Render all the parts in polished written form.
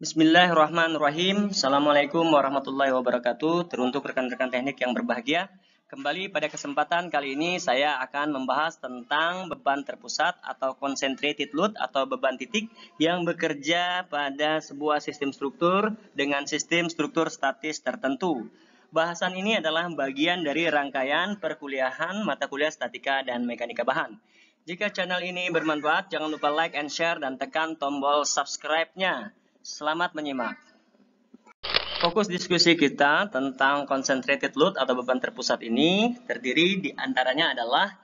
Bismillahirrahmanirrahim. Assalamualaikum warahmatullahi wabarakatuh. Teruntuk rekan-rekan teknik yang berbahagia, kembali pada kesempatan kali ini saya akan membahas tentang beban terpusat atau concentrated load atau beban titik yang bekerja pada sebuah sistem struktur dengan sistem struktur statis tertentu. Bahasan ini adalah bagian dari rangkaian perkuliahan mata kuliah statika dan mekanika bahan. Jika channel ini bermanfaat, jangan lupa like and share dan tekan tombol subscribe-nya. Selamat menyimak. Fokus diskusi kita tentang concentrated load atau beban terpusat ini terdiri di antaranya adalah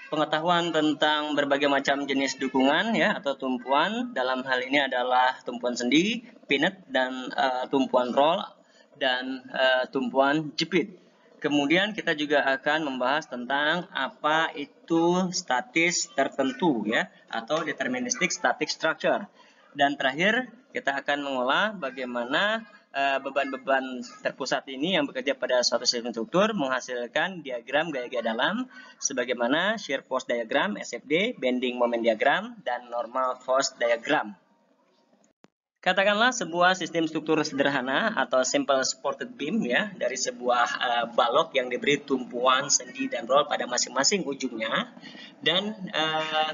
pengetahuan tentang berbagai macam jenis dukungan ya atau tumpuan. Dalam hal ini adalah tumpuan sendi, pivot, dan tumpuan roll dan tumpuan jepit. Kemudian kita juga akan membahas tentang apa itu statis tertentu ya atau deterministic static structure. Dan terakhir kita akan mengolah bagaimana beban-beban terpusat ini yang bekerja pada suatu sistem struktur menghasilkan diagram gaya-gaya dalam sebagaimana shear force diagram SFD, bending moment diagram, dan normal force diagram. Katakanlah sebuah sistem struktur sederhana atau simple supported beam ya dari sebuah balok yang diberi tumpuan sendi dan roll pada masing-masing ujungnya, dan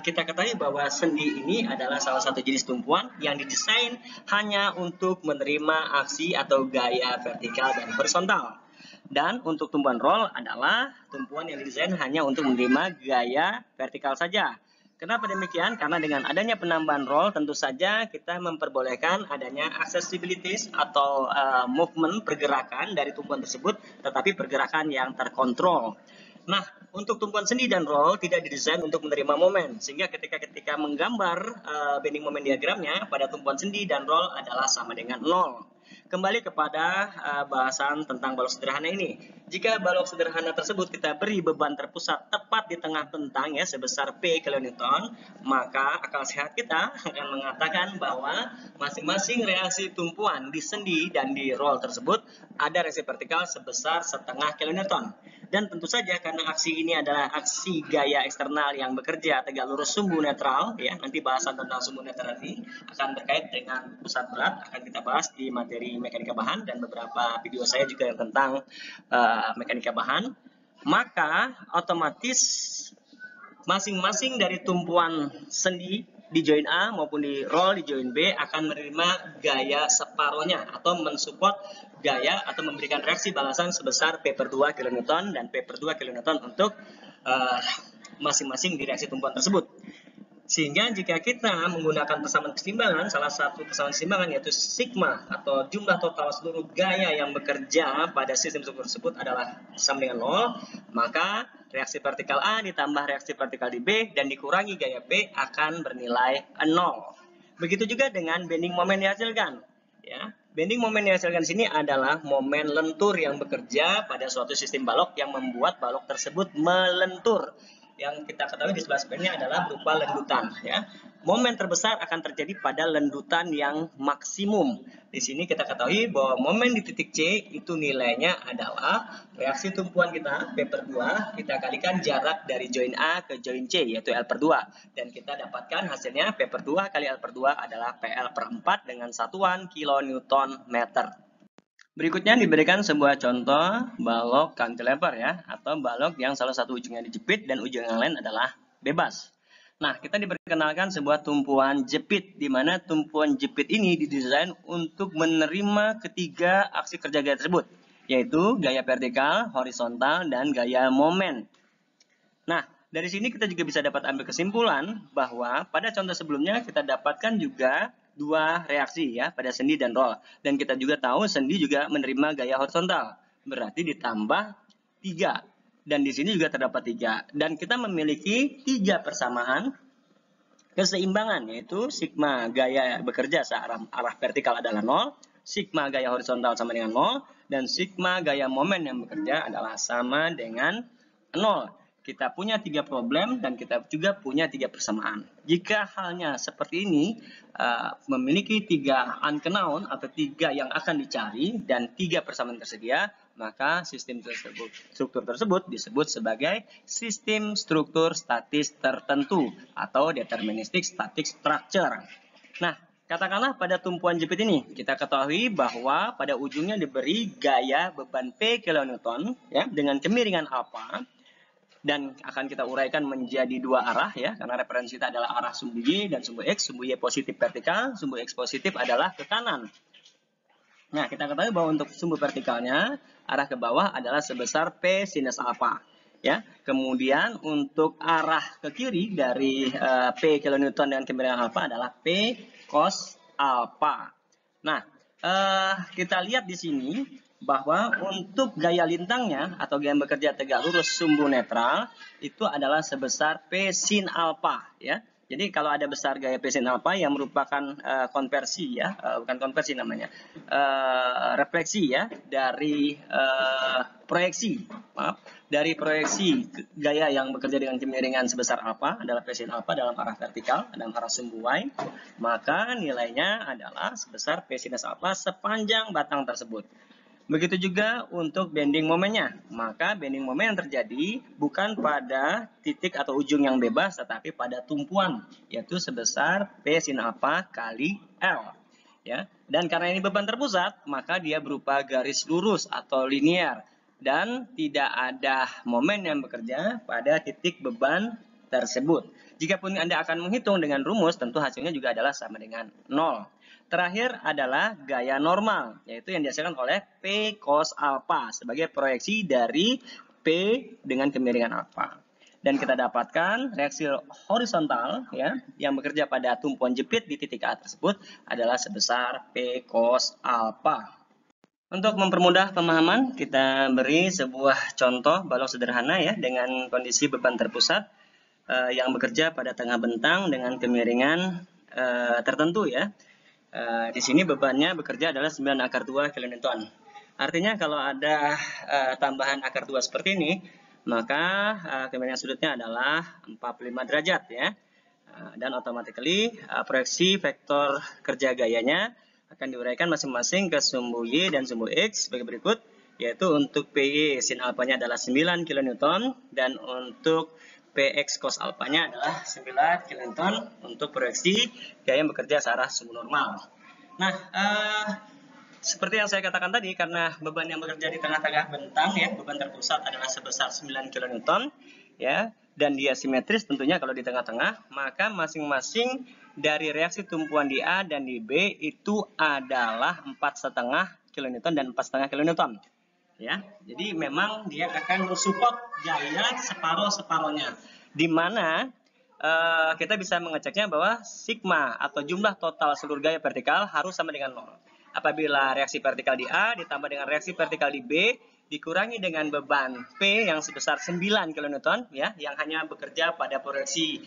kita ketahui bahwa sendi ini adalah salah satu jenis tumpuan yang didesain hanya untuk menerima aksi atau gaya vertikal dan horizontal. Dan untuk tumpuan roll adalah tumpuan yang didesain hanya untuk menerima gaya vertikal saja. Kenapa demikian? Karena dengan adanya penambahan roll tentu saja kita memperbolehkan adanya accessibilities atau movement pergerakan dari tumpuan tersebut, tetapi pergerakan yang terkontrol. Nah, untuk tumpuan sendi dan roll tidak didesain untuk menerima momen, sehingga ketika menggambar bending moment diagramnya pada tumpuan sendi dan roll adalah sama dengan 0. Kembali kepada bahasan tentang balok sederhana ini. Jika balok sederhana tersebut kita beri beban terpusat tepat di tengah bentang ya sebesar P kilonewton, maka akal sehat kita akan mengatakan bahwa masing-masing reaksi tumpuan di sendi dan di roll tersebut ada reaksi vertikal sebesar setengah kilonewton. Dan tentu saja karena aksi ini adalah aksi gaya eksternal yang bekerja tegak lurus sumbu netral ya, nanti bahasan tentang sumbu netral ini akan terkait dengan pusat berat, akan kita bahas di materi mekanika bahan dan beberapa video saya juga yang tentang mekanika bahan. Maka otomatis masing-masing dari tumpuan sendi di join A maupun di roll di join B akan menerima gaya separohnya atau mensupport gaya atau memberikan reaksi balasan sebesar P/2 kilonewton dan P/2 kilonewton untuk masing-masing di reaksi tumpuan tersebut. Sehingga jika kita menggunakan persamaan keseimbangan, salah satu persamaan keseimbangan yaitu sigma atau jumlah total seluruh gaya yang bekerja pada sistem struktur tersebut adalah sama dengan 0, maka reaksi vertikal A ditambah reaksi vertikal di B dan dikurangi gaya B akan bernilai 0. Begitu juga dengan bending moment dihasilkan. Ya, bending moment yang dihasilkan di sini adalah momen lentur yang bekerja pada suatu sistem balok yang membuat balok tersebut melentur. Yang kita ketahui di sebelah sebenarnya adalah berupa lendutan ya. Momen terbesar akan terjadi pada lendutan yang maksimum. Di sini kita ketahui bahwa momen di titik C itu nilainya adalah reaksi tumpuan kita P/2 kita kalikan jarak dari join A ke join C yaitu L/2 dan kita dapatkan hasilnya P/2 kali L/2 adalah PL/4 dengan satuan kilonewton meter. Berikutnya diberikan sebuah contoh balok cantilever ya, atau balok yang salah satu ujungnya dijepit dan ujung yang lain adalah bebas. Nah, kita diperkenalkan sebuah tumpuan jepit, di mana tumpuan jepit ini didesain untuk menerima ketiga aksi kerja gaya tersebut, yaitu gaya vertikal, horizontal, dan gaya momen. Nah, dari sini kita juga bisa dapat ambil kesimpulan bahwa pada contoh sebelumnya kita dapatkan juga dua reaksi ya pada sendi dan roll, dan kita juga tahu sendi juga menerima gaya horizontal, berarti ditambah 3 dan di sini juga terdapat 3 dan kita memiliki 3 persamaan keseimbangan yaitu sigma gaya bekerja searah vertikal adalah 0, sigma gaya horizontal sama dengan 0, dan sigma gaya momen yang bekerja adalah sama dengan 0. Kita punya 3 problem dan kita juga punya 3 persamaan. Jika halnya seperti ini, memiliki 3 unknown atau 3 yang akan dicari dan 3 persamaan tersedia, maka sistem struktur tersebut disebut sebagai sistem struktur statis tertentu atau deterministic static structure. Nah, Katakanlah pada tumpuan jepit ini, kita ketahui bahwa pada ujungnya diberi gaya beban P kilonewton ya, dengan kemiringan alfa, dan akan kita uraikan menjadi dua arah ya, karena referensi kita adalah arah sumbu Y dan sumbu X. Sumbu Y positif vertikal, sumbu X positif adalah ke kanan. Nah, kita ketahui bahwa untuk sumbu vertikalnya arah ke bawah adalah sebesar P sinus alfa. Ya, kemudian untuk arah ke kiri dari P kilonewton dengan kemiringan alfa adalah P cos alfa. Nah, kita lihat di sini bahwa untuk gaya lintangnya atau gaya bekerja tegak lurus sumbu netral itu adalah sebesar P sin alfa ya. Jadi kalau ada besar gaya P sin alfa yang merupakan konversi ya, bukan konversi namanya, refleksi ya dari proyeksi, maaf, dari proyeksi gaya yang bekerja dengan kemiringan sebesar alfa adalah P sin alfa dalam arah vertikal, dalam arah sumbu Y, maka nilainya adalah sebesar P sinus alfa sepanjang batang tersebut. Begitu juga untuk bending momennya, maka bending momen yang terjadi bukan pada titik atau ujung yang bebas, tetapi pada tumpuan, yaitu sebesar P sin alfa kali L. Ya. Dan karena ini beban terpusat, maka dia berupa garis lurus atau linear, dan tidak ada momen yang bekerja pada titik beban tersebut. Jikapun Anda akan menghitung dengan rumus, tentu hasilnya juga adalah sama dengan 0. Terakhir adalah gaya normal, yaitu yang dihasilkan oleh P cos alfa sebagai proyeksi dari P dengan kemiringan alfa. Dan kita dapatkan reaksi horizontal ya, yang bekerja pada tumpuan jepit di titik A tersebut adalah sebesar P cos alfa. Untuk mempermudah pemahaman, kita beri sebuah contoh balok sederhana ya dengan kondisi beban terpusat yang bekerja pada tengah bentang dengan kemiringan tertentu ya. Di sini bebannya bekerja adalah 9 akar 2 kilonewton. Artinya kalau ada tambahan akar 2 seperti ini, maka kemiringan sudutnya adalah 45 derajat ya. Dan automatically proyeksi vektor kerja gayanya akan diuraikan masing-masing ke sumbu Y dan sumbu X sebagai berikut, yaitu untuk PY sin alfanya adalah 9 kilonewton dan untuk Px cos alfanya adalah 9 kilonewton untuk proyeksi gaya yang bekerja searah sumbu normal. Nah, seperti yang saya katakan tadi, karena beban yang bekerja di tengah-tengah bentang ya, beban terpusat adalah sebesar 9 kilonewton ya, dan dia simetris tentunya kalau di tengah-tengah, maka masing-masing dari reaksi tumpuan di A dan di B itu adalah 4,5 kilonewton dan 4,5 kilonewton. Ya, jadi memang dia akan mensupport gaya separuh-separuhnya, di mana kita bisa mengeceknya bahwa sigma atau jumlah total seluruh gaya vertikal harus sama dengan 0. Apabila reaksi vertikal di A ditambah dengan reaksi vertikal di B dikurangi dengan beban P yang sebesar 9 kilonewton ya, yang hanya bekerja pada proyeksi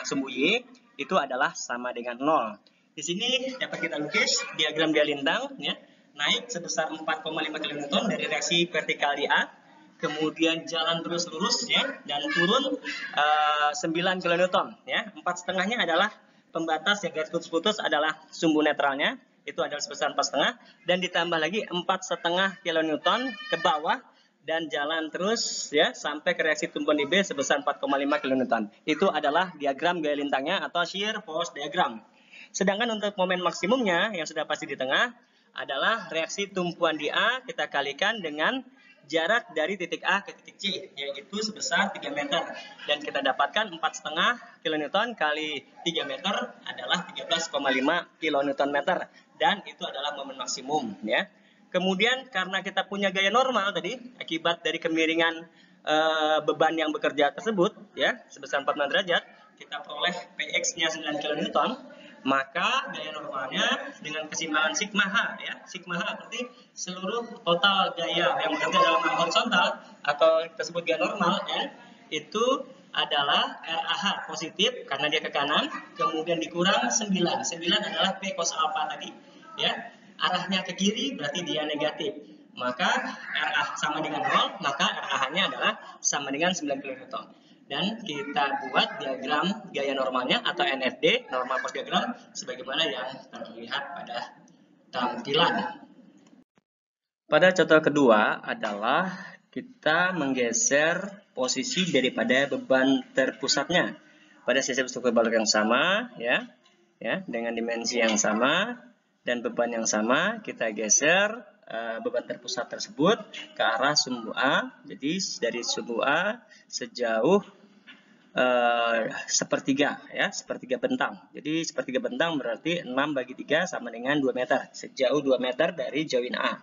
sumbu Y, itu adalah sama dengan 0. Di sini dapat kita lukis diagram gaya lintang ya. Naik sebesar 4,5 kN dari reaksi vertikal di A, kemudian jalan terus lurus ya, dan turun 9 kN ya. 4,5-nya adalah pembatas yang garis putus-putus adalah sumbu netralnya, itu adalah sebesar 4,5, dan ditambah lagi 4,5 kN ke bawah dan jalan terus ya sampai ke reaksi tumpuan di B sebesar 4,5 kN. Itu adalah diagram gaya lintangnya atau shear force diagram. Sedangkan untuk momen maksimumnya yang sudah pasti di tengah adalah reaksi tumpuan di A kita kalikan dengan jarak dari titik A ke titik C, yaitu sebesar 3 meter. Dan kita dapatkan 4,5 kN kali 3 meter adalah 13,5 kN. Dan itu adalah momen maksimum ya. Kemudian karena kita punya gaya normal tadi, akibat dari kemiringan beban yang bekerja tersebut ya sebesar 45 derajat, kita peroleh Px-nya 9 kN. Maka gaya normalnya dengan keseimbangan sigma H ya. Sigma H berarti seluruh total gaya yang bekerja dalam arah horizontal atau tersebut gaya normal ya, itu adalah RAH positif karena dia ke kanan, kemudian dikurang 9. 9 adalah P cos alfa tadi ya. Arahnya ke kiri berarti dia negatif. Maka RAH sama dengan 0, maka RAH-nya adalah sama dengan 9 kN. Dan kita buat diagram gaya normalnya atau NFD, normal force diagram, sebagaimana yang terlihat pada tampilan. Pada contoh kedua adalah kita menggeser posisi daripada beban terpusatnya pada sisi struktur balok yang sama, ya. ya, dengan dimensi yang sama dan beban yang sama, kita geser beban terpusat tersebut ke arah sumbu A. Jadi dari sumbu A sejauh sepertiga, ya, sepertiga bentang. Jadi sepertiga bentang berarti 6/3 sama dengan 2 meter, sejauh 2 meter dari join A.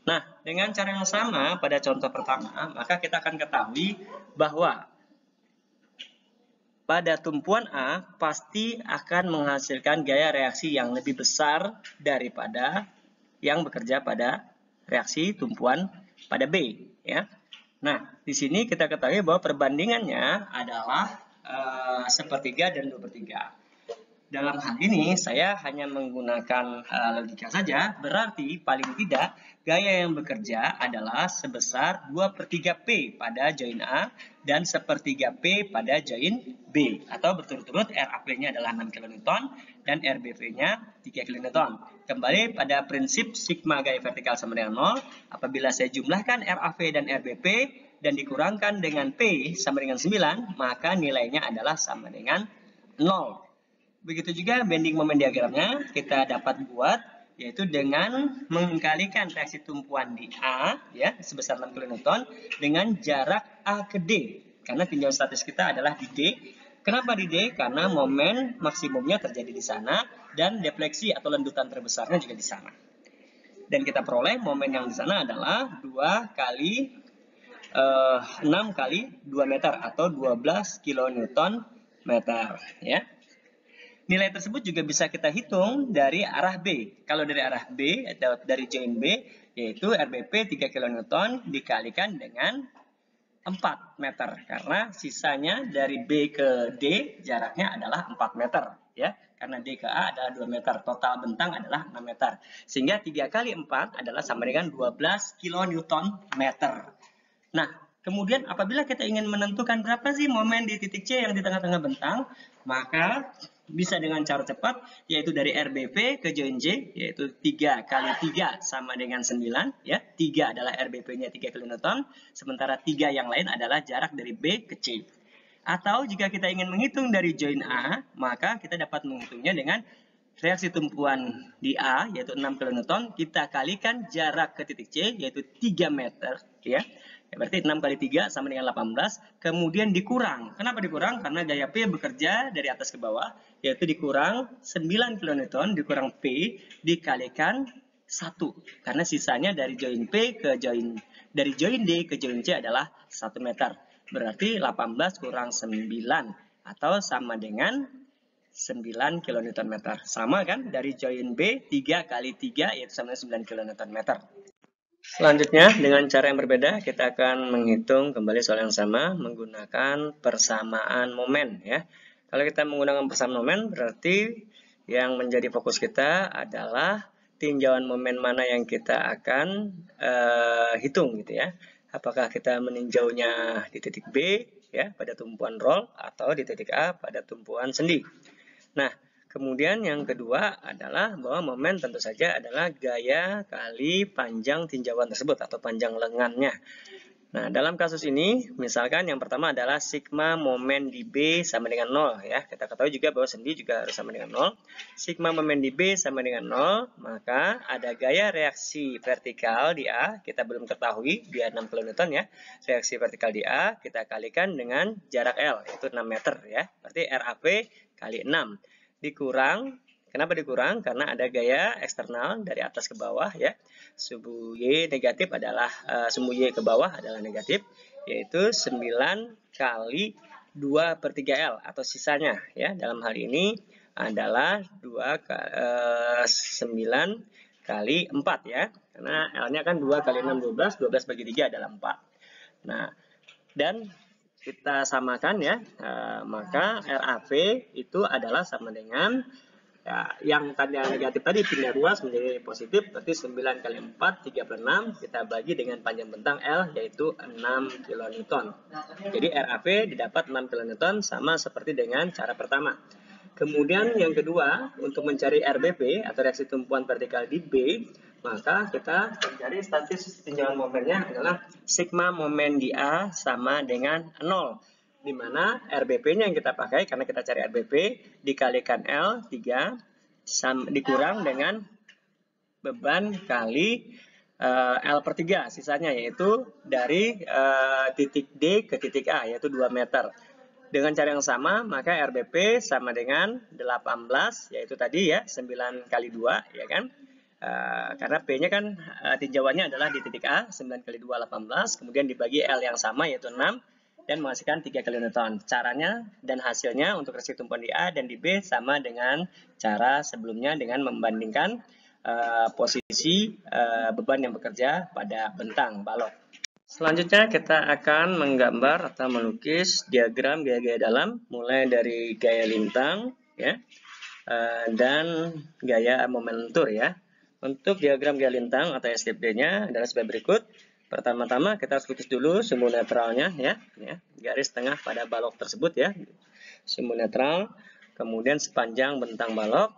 Nah, dengan cara yang sama pada contoh pertama, maka kita akan ketahui bahwa pada tumpuan A pasti akan menghasilkan gaya reaksi yang lebih besar daripada yang bekerja pada reaksi tumpuan pada B, ya. Nah, di sini kita ketahui bahwa perbandingannya adalah sepertiga dan 2/3. Dalam hal ini, saya hanya menggunakan logika saja, berarti paling tidak gaya yang bekerja adalah sebesar 2/3 P pada join A dan 1/3 P pada join B. Atau berturut-turut RAP-nya adalah 6 kN dan RBP-nya 3 kN. Kembali pada prinsip sigma gaya vertikal sama dengan 0, apabila saya jumlahkan RAV dan RBP dan dikurangkan dengan P sama dengan 9, maka nilainya adalah sama dengan 0. Begitu juga bending moment diagramnya kita dapat buat, yaitu dengan mengkalikan reaksi tumpuan di A, ya, sebesar 6 kN dengan jarak A ke D. Karena tinjauan statis kita adalah di D. Kenapa di D? Karena momen maksimumnya terjadi di sana dan defleksi atau lendutan terbesarnya juga di sana. Dan kita peroleh momen yang di sana adalah 2 kali 6 kali 2 meter atau 12 kN meter, ya. Nilai tersebut juga bisa kita hitung dari arah B. Kalau dari arah B, dari join B, yaitu RBP 3 kN dikalikan dengan 4 meter. Karena sisanya dari B ke D jaraknya adalah 4 meter. Ya, karena D ke A adalah 2 meter. Total bentang adalah 6 meter. Sehingga 3 kali 4 adalah sama dengan 12 kN meter. Nah, kemudian apabila kita ingin menentukan berapa sih momen di titik C yang di tengah-tengah bentang, maka bisa dengan cara cepat, yaitu dari RBP ke join J, yaitu 3 kali 3 sama dengan 9. Ya, 3 adalah RBP-nya 3 kN, sementara 3 yang lain adalah jarak dari B ke C. Atau jika kita ingin menghitung dari join A, maka kita dapat menghitungnya dengan reaksi tumpuan di A, yaitu 6 kN, kita kalikan jarak ke titik C, yaitu 3 meter. Ya, berarti 6 kali 3 sama dengan 18, kemudian dikurang. Kenapa dikurang? Karena gaya P bekerja dari atas ke bawah, yaitu dikurang 9 kN dikurang P dikalikan 1. Karena sisanya dari join P ke join D ke join C adalah 1 meter. Berarti 18 kurang 9 atau sama dengan 9 kN meter. Sama kan? Dari join B 3 kali 3 yaitu sama dengan 9 kN meter. Selanjutnya, dengan cara yang berbeda, kita akan menghitung kembali soal yang sama menggunakan persamaan momen, ya. Kalau kita menggunakan persamaan momen, berarti yang menjadi fokus kita adalah tinjauan momen mana yang kita akan hitung, gitu ya. Apakah kita meninjaunya di titik B, ya, pada tumpuan roll, atau di titik A pada tumpuan sendi. Nah, kemudian yang kedua adalah bahwa momen tentu saja adalah gaya kali panjang tinjauan tersebut atau panjang lengannya. Nah, dalam kasus ini, misalkan yang pertama adalah sigma momen di B sama dengan 0. Ya. Kita ketahui juga bahwa sendi juga harus sama dengan 0. Sigma momen di B sama dengan 0, maka ada gaya reaksi vertikal di A, kita belum ketahui, dia 6 kN ya. Reaksi vertikal di A, kita kalikan dengan jarak L, yaitu 6 meter. Ya. Berarti RAP kali 6. Dikurang, kenapa dikurang? Karena ada gaya eksternal dari atas ke bawah, ya. Sumbu Y negatif adalah sumbu Y ke bawah adalah negatif, yaitu 9 kali 2/3 L atau sisanya, ya. Dalam hal ini adalah 9 kali 4, ya. Karena L-nya kan 2 kali 6 12, 12 bagi 3 adalah 4. Nah, dan kita samakan, ya, maka RAV itu adalah sama dengan, ya, yang tadi negatif tadi pindah ruas menjadi positif, berarti 9 kali 4, 36, kita bagi dengan panjang bentang L, yaitu 6 kN. Jadi RAV didapat 6 kN sama seperti dengan cara pertama. Kemudian yang kedua, untuk mencari RBP atau reaksi tumpuan vertikal di B, maka kita mencari statis tinjauan momennya adalah sigma momen di A sama dengan 0. di mana RBP-nya yang kita pakai karena kita cari RBP dikalikan L 3 dikurang dengan beban kali L per 3 sisanya, yaitu dari titik D ke titik A, yaitu 2 meter. Dengan cara yang sama, maka RBP sama dengan 18, yaitu tadi ya, 9 kali 2, ya kan? Karena P-nya kan tinjauannya adalah di titik A, 9 kali 2, 18, kemudian dibagi L yang sama, yaitu 6, dan menghasilkan 3 kN. Caranya dan hasilnya untuk reaksi tumpuan di A dan di B sama dengan cara sebelumnya dengan membandingkan posisi beban yang bekerja pada bentang balok. Selanjutnya kita akan menggambar atau melukis diagram gaya-gaya dalam mulai dari gaya lintang ya dan gaya momen lentur ya. Untuk diagram gaya lintang atau STP-nya adalah sebagai berikut. Pertama-tama kita harus lukis dulu sumbu netralnya ya, garis tengah pada balok tersebut ya. Sumbu netral, kemudian sepanjang bentang balok.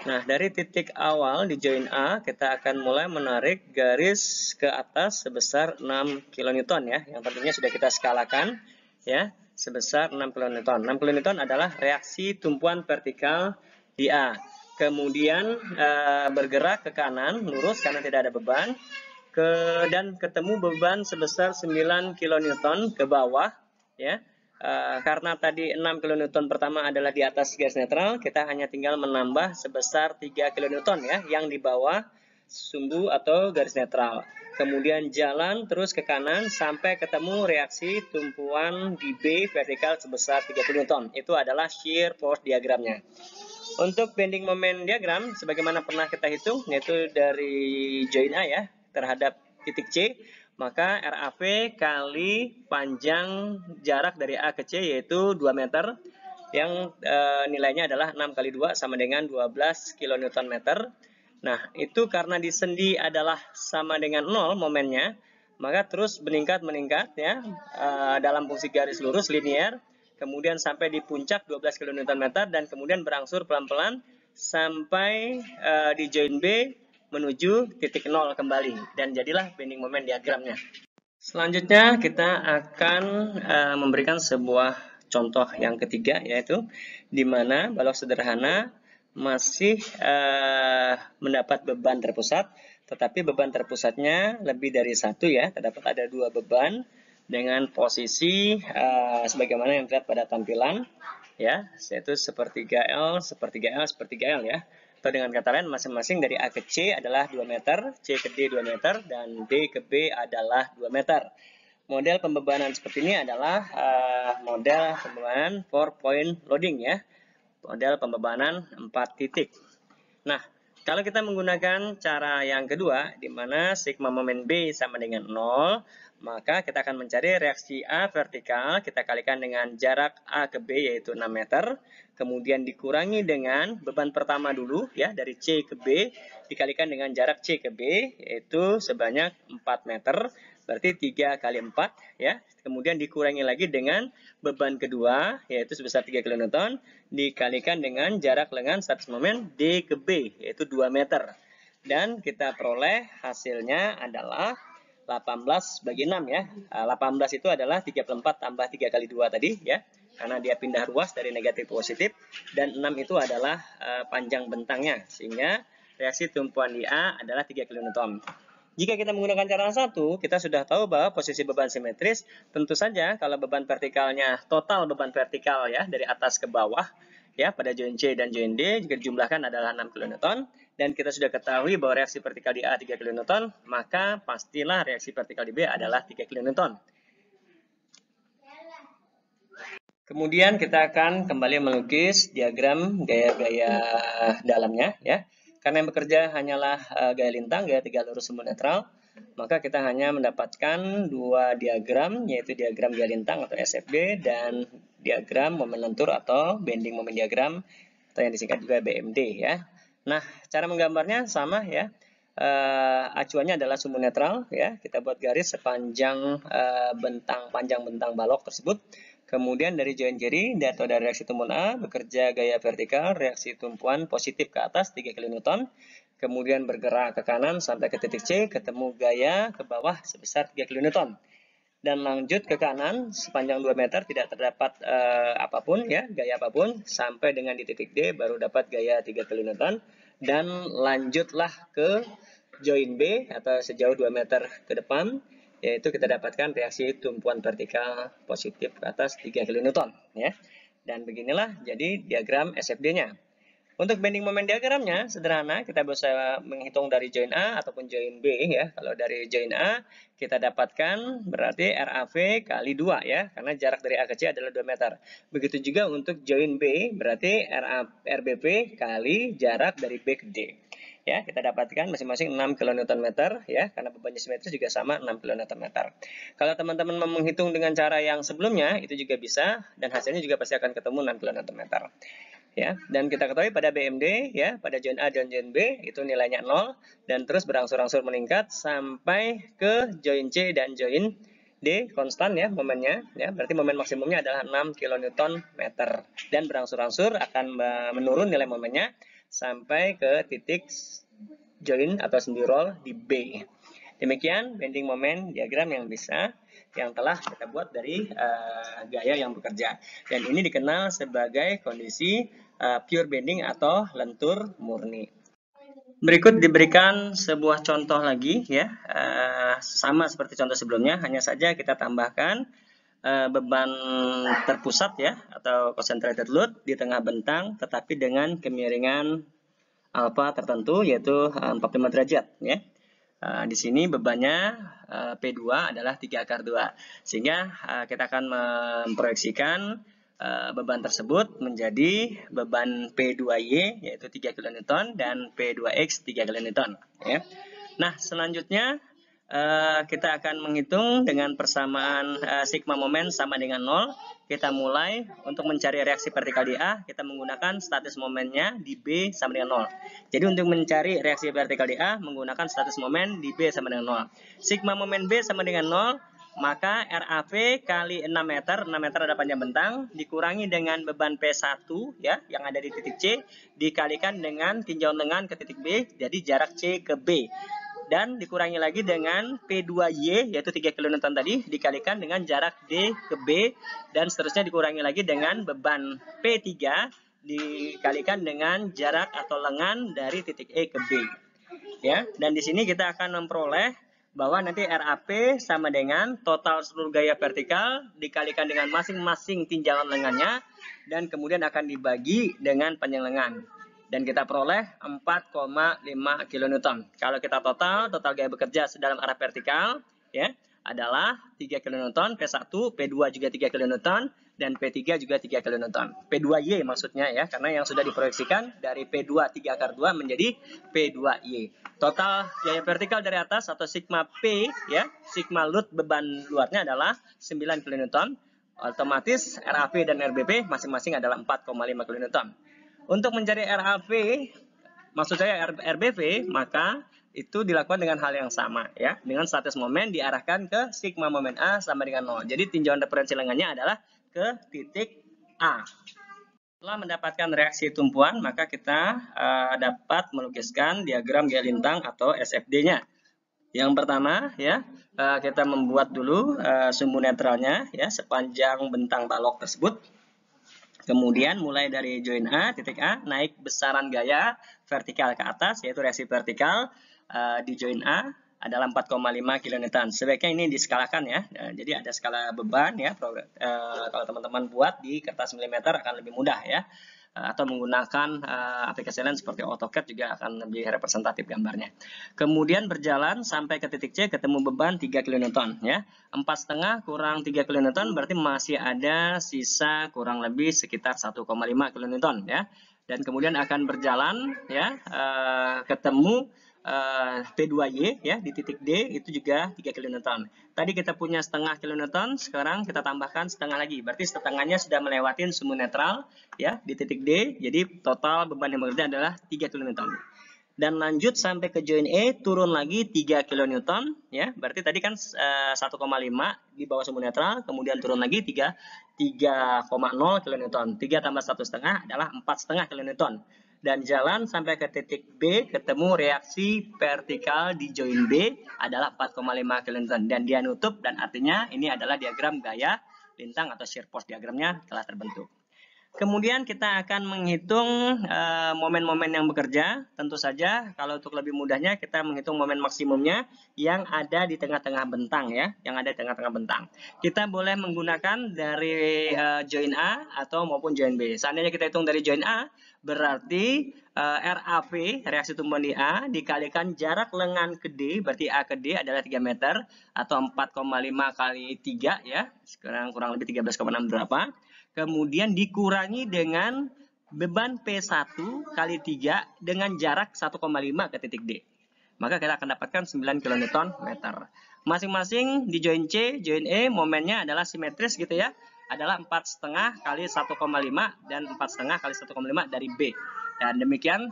Nah, dari titik awal di join A, kita akan mulai menarik garis ke atas sebesar 6 kN ya, yang tentunya sudah kita skalakan ya, sebesar 6 kN. 6 kN adalah reaksi tumpuan vertikal di A. Kemudian bergerak ke kanan, lurus karena tidak ada beban, dan ketemu beban sebesar 9 kN ke bawah ya. Karena tadi 6 kN pertama adalah di atas garis netral, kita hanya tinggal menambah sebesar 3 kN ya, yang di bawah sumbu atau garis netral. Kemudian jalan terus ke kanan sampai ketemu reaksi tumpuan di B vertikal sebesar 3 kN. Itu adalah shear force diagramnya. Untuk bending moment diagram, sebagaimana pernah kita hitung, yaitu dari join A ya, terhadap titik C, maka RAV kali panjang jarak dari A ke C yaitu 2 meter yang nilainya adalah 6 kali 2 sama dengan 12 kN meter. Nah, itu karena di sendi adalah sama dengan 0 momennya, maka terus meningkat ya dalam fungsi garis lurus linear, kemudian sampai di puncak 12 kN meter dan kemudian berangsur pelan-pelan sampai di join B menuju titik 0 kembali, dan jadilah bending moment diagramnya. Selanjutnya kita akan memberikan sebuah contoh yang ketiga, yaitu di mana balok sederhana masih mendapat beban terpusat, tetapi beban terpusatnya lebih dari satu ya, terdapat ada 2 beban dengan posisi sebagaimana yang terlihat pada tampilan ya, yaitu sepertiga L, sepertiga L, sepertiga L ya. Atau dengan kata lain, masing-masing dari A ke C adalah 2 meter, C ke D 2 meter, dan D ke B adalah 2 meter. Model pembebanan seperti ini adalah model pembebanan 4-point loading ya. Model pembebanan 4 titik. Nah, kalau kita menggunakan cara yang kedua, di mana sigma momen B sama dengan 0, maka kita akan mencari reaksi A vertikal, kita kalikan dengan jarak A ke B yaitu 6 meter, kemudian dikurangi dengan beban pertama dulu ya, dari C ke B, dikalikan dengan jarak C ke B yaitu sebanyak 4 meter, berarti 3 kali 4 ya, kemudian dikurangi lagi dengan beban kedua yaitu sebesar 3 kN, dikalikan dengan jarak lengan statis momen D ke B yaitu 2 meter. Dan kita peroleh hasilnya adalah 18 bagi 6 ya. 18 itu adalah 34 tambah 3 kali 2 tadi ya. Karena dia pindah ruas dari negatif ke positif. Dan 6 itu adalah panjang bentangnya. Sehingga reaksi tumpuan di A adalah 3 kN. Jika kita menggunakan cara satu, kita sudah tahu bahwa posisi beban simetris, tentu saja kalau beban vertikalnya, total beban vertikal ya, dari atas ke bawah, ya pada join C dan join D, jika dijumlahkan adalah 6 kN, dan kita sudah ketahui bahwa reaksi vertikal di A 3 kN, maka pastilah reaksi vertikal di B adalah 3 kN. Kemudian kita akan kembali melukis diagram gaya-gaya dalamnya ya. Karena yang bekerja hanyalah gaya lintang, gaya 3 lurus sumbu netral, maka kita hanya mendapatkan 2 diagram, yaitu diagram gaya lintang atau SFB dan diagram momen lentur atau bending moment diagram atau yang disingkat juga BMD ya. Nah, cara menggambarnya sama ya. Acuannya adalah sumbu netral ya. Kita buat garis sepanjang panjang bentang balok tersebut. Kemudian dari join kiri atau dari reaksi tumpuan A bekerja gaya vertikal, reaksi tumpuan positif ke atas 3 kN, kemudian bergerak ke kanan sampai ke titik C, ketemu gaya ke bawah sebesar 3 kN. dan lanjut ke kanan sepanjang 2 meter tidak terdapat apapun ya, gaya apapun, sampai dengan di titik D baru dapat gaya 3 kN, dan lanjutlah ke join B atau sejauh 2 meter ke depan, yaitu kita dapatkan reaksi tumpuan vertikal positif ke atas 3 kN ya. Dan beginilah jadi diagram SFD-nya. Untuk bending moment diagramnya sederhana, kita bisa menghitung dari join A ataupun join B ya. Kalau dari join A kita dapatkan berarti RAV kali 2 ya, karena jarak dari A ke C adalah 2 meter. Begitu juga untuk join B berarti RBP kali jarak dari B ke D. Ya, kita dapatkan masing-masing 6 kN ya, karena bebannya simetris juga sama 6 kN. Kalau teman-teman mau menghitung dengan cara yang sebelumnya itu juga bisa, dan hasilnya juga pasti akan ketemu 6 kN. Ya, dan kita ketahui pada BMD ya, pada join A dan join B itu nilainya 0 dan terus berangsur-angsur meningkat sampai ke join C dan join D konstan ya momennya ya, berarti momen maksimumnya adalah 6 kN dan berangsur-angsur akan menurun nilai momennya sampai ke titik join atau sendi roll di B. Demikian bending moment diagram yang telah kita buat dari gaya yang bekerja, dan ini dikenal sebagai kondisi pure bending atau lentur murni. Berikut diberikan sebuah contoh lagi ya, sama seperti contoh sebelumnya, hanya saja kita tambahkan beban terpusat ya atau concentrated load di tengah bentang, tetapi dengan kemiringan alfa tertentu yaitu 45 derajat ya. Di sini bebannya P2 adalah 3/2, sehingga kita akan memproyeksikan beban tersebut menjadi beban P2Y yaitu 3 kN dan P2X 3 kN ya. Nah, selanjutnya kita akan menghitung dengan persamaan sigma momen sama dengan 0. Kita mulai untuk mencari reaksi vertikal di A, kita menggunakan status momennya di B sama dengan 0. Jadi untuk mencari reaksi vertikal di A, menggunakan status momen di B sama dengan 0. Sigma momen B sama dengan 0, maka RAV kali 6 meter ada panjang bentang, dikurangi dengan beban P1 ya, yang ada di titik C, dikalikan dengan tinjauan lengan ke titik B, jadi jarak C ke B. Dan dikurangi lagi dengan P2Y yaitu 3 kN tadi, dikalikan dengan jarak D ke B, dan seterusnya dikurangi lagi dengan beban P3 dikalikan dengan jarak atau lengan dari titik E ke B. Ya, dan di sini kita akan memperoleh bahwa nanti RAP sama dengan total seluruh gaya vertikal dikalikan dengan masing-masing tinjauan lengannya, dan kemudian akan dibagi dengan panjang lengan. Dan kita peroleh 4,5 kN. Kalau kita total gaya bekerja sedalam arah vertikal ya adalah 3 kN, P1, P2 juga 3 kN, dan P3 juga 3 kN. P2Y maksudnya ya, karena yang sudah diproyeksikan dari P2 3/2 menjadi P2Y. Total gaya vertikal dari atas atau sigma P ya, sigma load beban luarnya adalah 9 kN. Otomatis RAV dan RBP masing-masing adalah 4,5 kN. Untuk mencari RAV, maksud saya RBV, maka itu dilakukan dengan hal yang sama ya, dengan status momen diarahkan ke sigma momen A sama dengan 0. Jadi tinjauan referensi lengannya adalah ke titik A. Setelah mendapatkan reaksi tumpuan, maka kita dapat melukiskan diagram gaya lintang atau SFD-nya. Yang pertama ya, kita membuat dulu sumbu netralnya ya sepanjang bentang balok tersebut. Kemudian mulai dari join A, titik A, naik besaran gaya vertikal ke atas, yaitu reaksi vertikal di join A adalah 4,5 kN. Sebaiknya ini diskalakan ya, jadi ada skala beban ya. Kalau teman-teman buat di kertas milimeter akan lebih mudah ya. Atau menggunakan aplikasi lain seperti AutoCAD juga akan lebih representatif gambarnya. Kemudian berjalan sampai ke titik C, ketemu beban 3 kN ya. 4,5 kurang 3 kN berarti masih ada sisa kurang lebih sekitar 1,5 kN ya. Dan kemudian akan berjalan ya, ketemu P2Y ya di titik D itu juga 3 kN. Tadi kita punya setengah kN, sekarang kita tambahkan setengah lagi. Berarti setengahnya sudah melewati sumbu netral ya di titik D. Jadi total beban yang bekerja adalah 3 kN. Dan lanjut sampai ke join E, turun lagi 3 kN ya. Berarti tadi kan 1,5 di bawah sumbu netral, kemudian turun lagi 3,0 kN. 3 tambah 1,5 adalah 4,5 kN. dan jalan sampai ke titik B, ketemu reaksi vertikal di join B adalah 4,5 kN dan dia nutup, dan artinya ini adalah diagram gaya lintang atau shear force, diagramnya telah terbentuk. Kemudian kita akan menghitung momen-momen yang bekerja. Tentu saja kalau untuk lebih mudahnya kita menghitung momen maksimumnya yang ada di tengah-tengah bentang ya, yang ada di tengah-tengah bentang. Kita boleh menggunakan dari join A atau maupun join B. Seandainya kita hitung dari join A, berarti RAV, reaksi tumbuhan di A, dikalikan jarak lengan ke D, berarti A ke D adalah 3 meter atau 4,5 kali 3 ya, sekarang kurang lebih 13,6 berapa. Kemudian dikurangi dengan beban P1 kali 3 dengan jarak 1,5 ke titik D. Maka kita akan dapatkan 9 kN meter. Masing-masing di join C, join E, momennya adalah simetris gitu ya. Adalah 4,5 kali 1,5 dan 4,5 kali 1,5 dari B. Dan demikian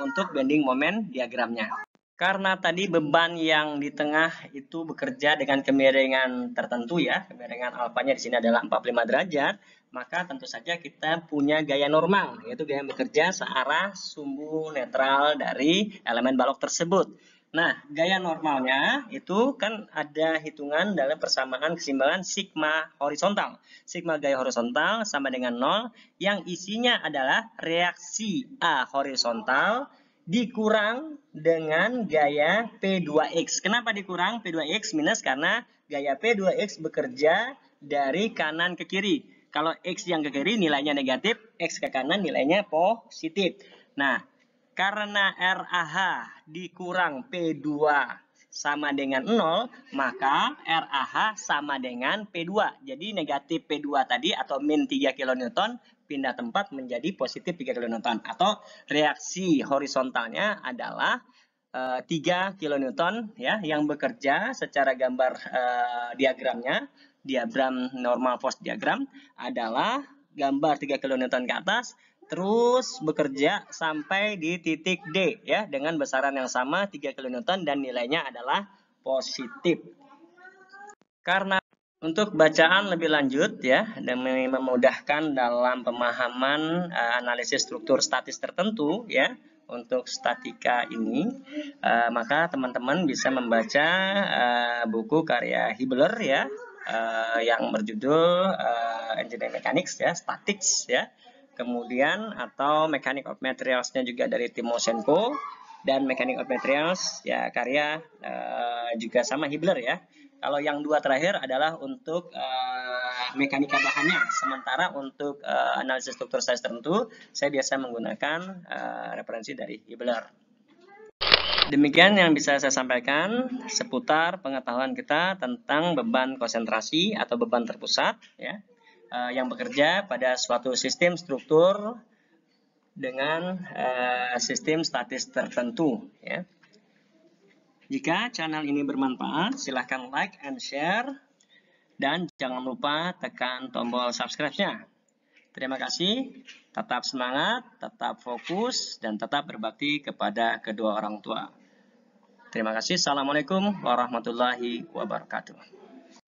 untuk bending moment diagramnya. Karena tadi beban yang di tengah itu bekerja dengan kemiringan tertentu ya, kemiringan alfanya di sini adalah 45 derajat, maka tentu saja kita punya gaya normal, yaitu gaya bekerja searah sumbu netral dari elemen balok tersebut. Nah, gaya normalnya itu kan ada hitungan dalam persamaan keseimbangan sigma horizontal. Sigma gaya horizontal sama dengan 0, yang isinya adalah reaksi A horizontal dikurang dengan gaya P2X. Kenapa dikurang P2X minus? Karena gaya P2X bekerja dari kanan ke kiri. Kalau X yang ke kiri nilainya negatif, X ke kanan nilainya positif. Nah, karena RAH dikurang P2 sama dengan 0, maka RAH sama dengan P2. Jadi negatif P2 tadi atau min 3 kN pindah tempat menjadi positif 3 kN, atau reaksi horizontalnya adalah 3 kN ya, yang bekerja secara gambar diagramnya, diagram normal force diagram adalah gambar 3 kN ke atas, terus bekerja sampai di titik D ya, dengan besaran yang sama 3 kN dan nilainya adalah positif. Karena untuk bacaan lebih lanjut ya, demi memudahkan dalam pemahaman analisis struktur statis tertentu ya, untuk statika ini, maka teman-teman bisa membaca buku karya Hibbeler ya, yang berjudul Engineering Mechanics ya, Statics ya. Kemudian atau Mechanics of Materials-nya juga dari Timoshenko, dan Mechanics of Materials ya karya juga sama Hibbeler ya. Kalau yang dua terakhir adalah untuk mekanika bahannya. Sementara untuk analisis struktur statis tertentu, saya biasa menggunakan referensi dari Hibbeler. Demikian yang bisa saya sampaikan seputar pengetahuan kita tentang beban konsentrasi atau beban terpusat ya, yang bekerja pada suatu sistem struktur dengan sistem statis tertentu ya. Jika channel ini bermanfaat, silahkan like and share, dan jangan lupa tekan tombol subscribe-nya. Terima kasih, tetap semangat, tetap fokus, dan tetap berbakti kepada kedua orang tua. Terima kasih. Assalamualaikum warahmatullahi wabarakatuh.